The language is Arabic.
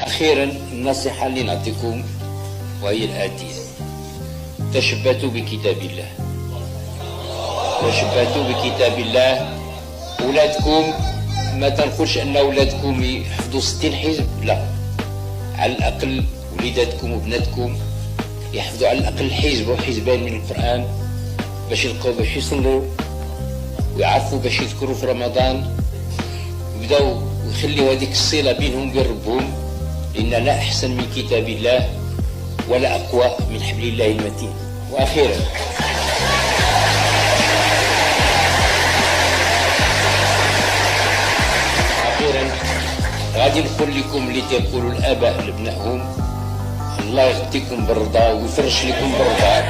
أخيرا النصيحة اللي نعطيكم وهي الآتية: تشبثوا بكتاب الله، تشبثوا بكتاب الله. أولادكم ما تنقولش أن أولادكم يحفظوا 60 حزب، لا، على الأقل وليداتكم وبناتكم يحفظوا على الأقل حزب وحزبين من القرآن باش يلقوا باش يصلوا ويعرفوا باش يذكروا في رمضان، ويبداو ويخليوا هذيك الصلة بينهم وبين ربهم، لأن لا أحسن من كتاب الله ولا أقوى من حبل الله المتين. وأخيرا غادي نقول لكم اللي تيقولوا الآباء لابنائهم: الله يغطيكم بالرضا ويفرش لكم بالرضا.